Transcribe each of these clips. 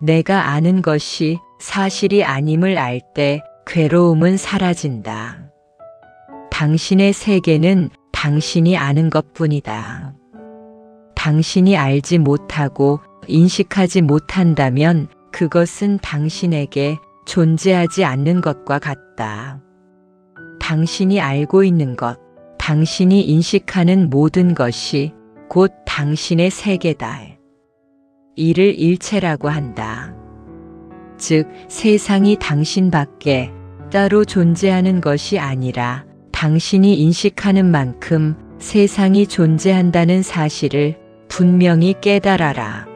내가 아는 것이 사실이 아님을 알 때 괴로움은 사라진다. 당신의 세계는 당신이 아는 것뿐이다. 당신이 알지 못하고 인식하지 못한다면 그것은 당신에게 존재하지 않는 것과 같다. 당신이 알고 있는 것, 당신이 인식하는 모든 것이 곧 당신의 세계다. 이를 일체라고 한다. 즉, 세상이 당신밖에 따로 존재하는 것이 아니라 당신이 인식하는 만큼 세상이 존재한다는 사실을 분명히 깨달아라.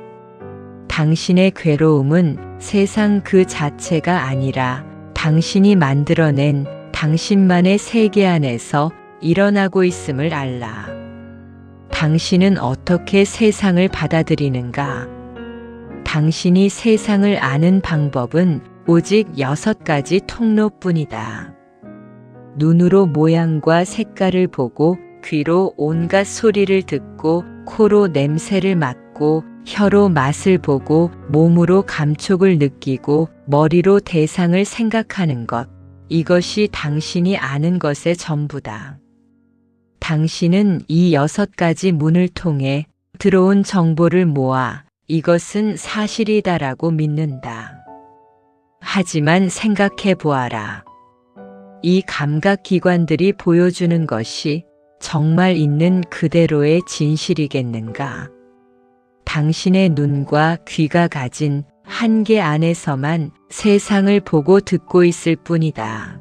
당신의 괴로움은 세상 그 자체가 아니라 당신이 만들어낸 당신만의 세계 안에서 일어나고 있음을 알라. 당신은 어떻게 세상을 받아들이는가? 당신이 세상을 아는 방법은 오직 6가지 통로뿐이다. 눈으로 모양과 색깔을 보고, 귀로 온갖 소리를 듣고, 코로 냄새를 맡고, 혀로 맛을 보고, 몸으로 감촉을 느끼고, 머리로 대상을 생각하는 것. 이것이 당신이 아는 것의 전부다. 당신은 이 6가지 문을 통해 들어온 정보를 모아 이것은 사실이다라고 믿는다. 하지만 생각해 보아라. 이 감각기관들이 보여주는 것이 정말 있는 그대로의 진실이겠는가? 당신의 눈과 귀가 가진 한계 안에서만 세상을 보고 듣고 있을 뿐이다.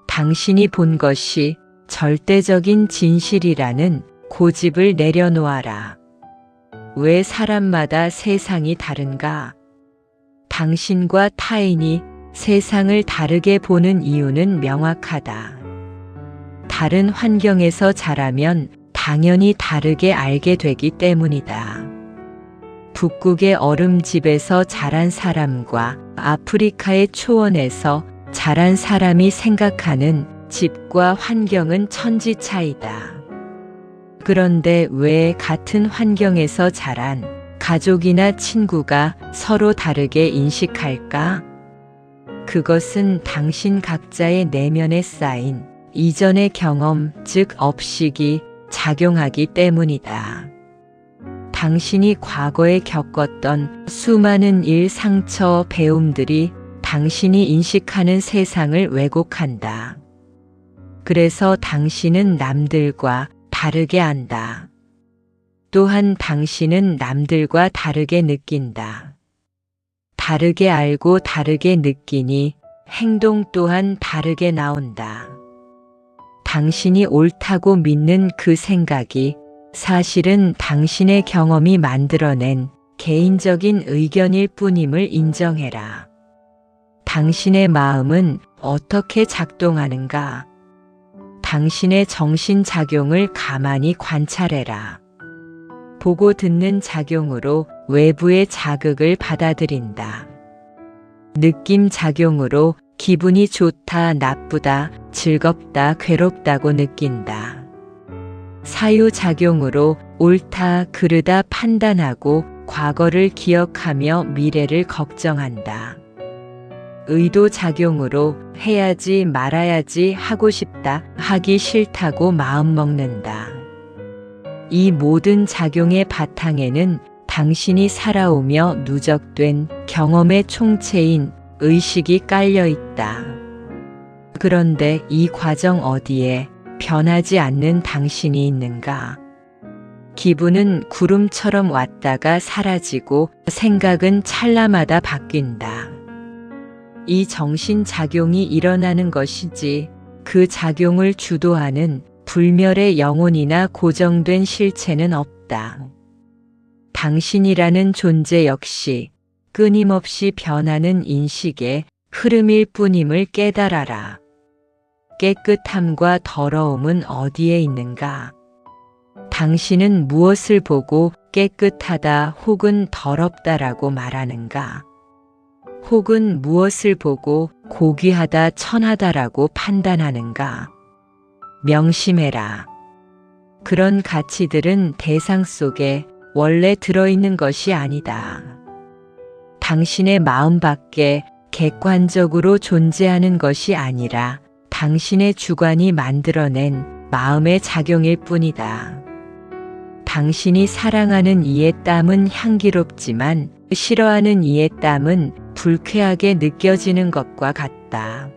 당신이 본 것이 절대적인 진실이라는 고집을 내려놓아라. 왜 사람마다 세상이 다른가? 당신과 타인이 세상을 다르게 보는 이유는 명확하다. 다른 환경에서 자라면 당연히 다르게 알게 되기 때문이다. 북극의 얼음집에서 자란 사람과 아프리카의 초원에서 자란 사람이 생각하는 집과 환경은 천지 차이다. 그런데 왜 같은 환경에서 자란 가족이나 친구가 서로 다르게 인식할까? 그것은 당신 각자의 내면에 쌓인 이전의 경험, 즉 업식이 작용하기 때문이다. 당신이 과거에 겪었던 수많은 일, 상처, 배움들이 당신이 인식하는 세상을 왜곡한다. 그래서 당신은 남들과 다르게 안다. 또한 당신은 남들과 다르게 느낀다. 다르게 알고 다르게 느끼니 행동 또한 다르게 나온다. 당신이 옳다고 믿는 그 생각이 사실은 당신의 경험이 만들어낸 개인적인 의견일 뿐임을 인정해라. 당신의 마음은 어떻게 작동하는가? 당신의 정신작용을 가만히 관찰해라. 보고 듣는 작용으로 외부의 자극을 받아들인다. 느낌 작용으로 기분이 좋다, 나쁘다, 즐겁다, 괴롭다고 느낀다. 사유작용으로 옳다, 그르다 판단하고 과거를 기억하며 미래를 걱정한다. 의도작용으로 해야지 말아야지 하고 싶다, 하기 싫다고 마음먹는다. 이 모든 작용의 바탕에는 당신이 살아오며 누적된 경험의 총체인 의식이 깔려 있다. 그런데 이 과정 어디에 변하지 않는 당신이 있는가? 기분은 구름처럼 왔다가 사라지고 생각은 찰나마다 바뀐다. 이 정신작용이 일어나는 것이지 그 작용을 주도하는 불멸의 영혼이나 고정된 실체는 없다. 당신이라는 존재 역시 끊임없이 변하는 인식의 흐름일 뿐임을 깨달아라. 깨끗함과 더러움은 어디에 있는가? 당신은 무엇을 보고 깨끗하다 혹은 더럽다라고 말하는가? 혹은 무엇을 보고 고귀하다, 천하다라고 판단하는가? 명심해라. 그런 가치들은 대상 속에 원래 들어있는 것이 아니다. 당신의 마음 밖에 객관적으로 존재하는 것이 아니라 당신의 주관이 만들어낸 마음의 작용일 뿐이다. 당신이 사랑하는 이의 땀은 향기롭지만 싫어하는 이의 땀은 불쾌하게 느껴지는 것과 같다.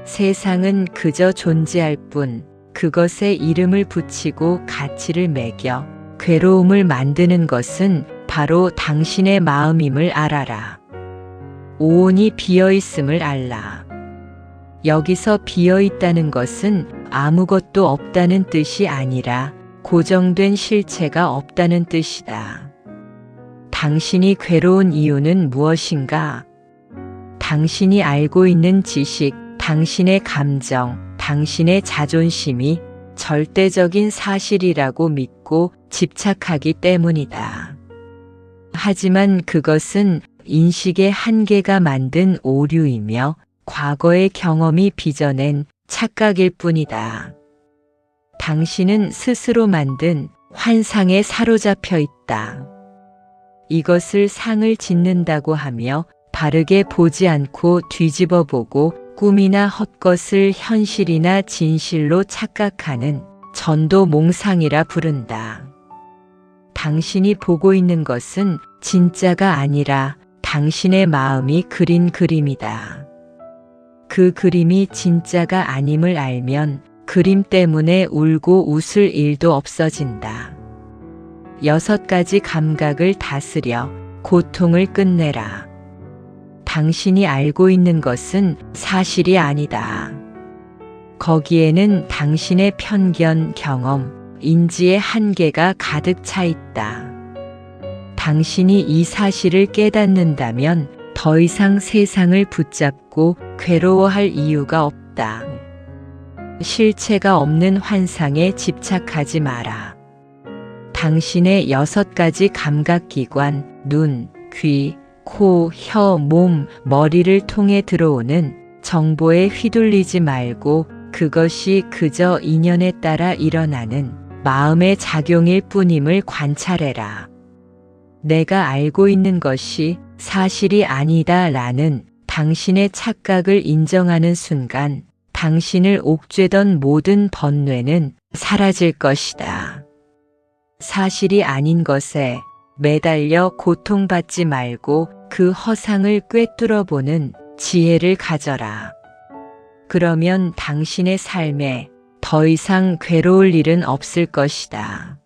세상은 그저 존재할 뿐 그것에 이름을 붙이고 가치를 매겨 괴로움을 만드는 것은 바로 당신의 마음임을 알아라. 오온이 비어있음을 알라. 여기서 비어있다는 것은 아무것도 없다는 뜻이 아니라 고정된 실체가 없다는 뜻이다. 당신이 괴로운 이유는 무엇인가? 당신이 알고 있는 지식, 당신의 감정, 당신의 자존심이 절대적인 사실이라고 믿고 집착하기 때문이다. 하지만 그것은 인식의 한계가 만든 오류이며 과거의 경험이 빚어낸 착각일 뿐이다. 당신은 스스로 만든 환상에 사로잡혀 있다. 이것을 상을 짓는다고 하며 바르게 보지 않고 뒤집어 보고 꿈이나 헛것을 현실이나 진실로 착각하는 전도몽상이라 부른다. 당신이 보고 있는 것은 진짜가 아니라 당신의 마음이 그린 그림이다. 그 그림이 진짜가 아님을 알면 그림 때문에 울고 웃을 일도 없어진다. 6가지 감각을 다스려 고통을 끝내라. 당신이 알고 있는 것은 사실이 아니다. 거기에는 당신의 편견, 경험, 인지의 한계가 가득 차 있다. 당신이 이 사실을 깨닫는다면 더 이상 세상을 붙잡고 괴로워할 이유가 없다. 실체가 없는 환상에 집착하지 마라. 당신의 6가지 감각기관, 눈, 귀, 코, 혀, 몸, 머리를 통해 들어오는 정보에 휘둘리지 말고 그것이 그저 인연에 따라 일어나는 마음의 작용일 뿐임을 관찰해라. 내가 알고 있는 것이 사실이 아니다 라는 당신의 착각을 인정하는 순간 당신을 옥죄던 모든 번뇌는 사라질 것이다. 사실이 아닌 것에 매달려 고통받지 말고 그 허상을 꿰뚫어 보는 지혜를 가져라. 그러면 당신의 삶에 더 이상 괴로울 일은 없을 것이다.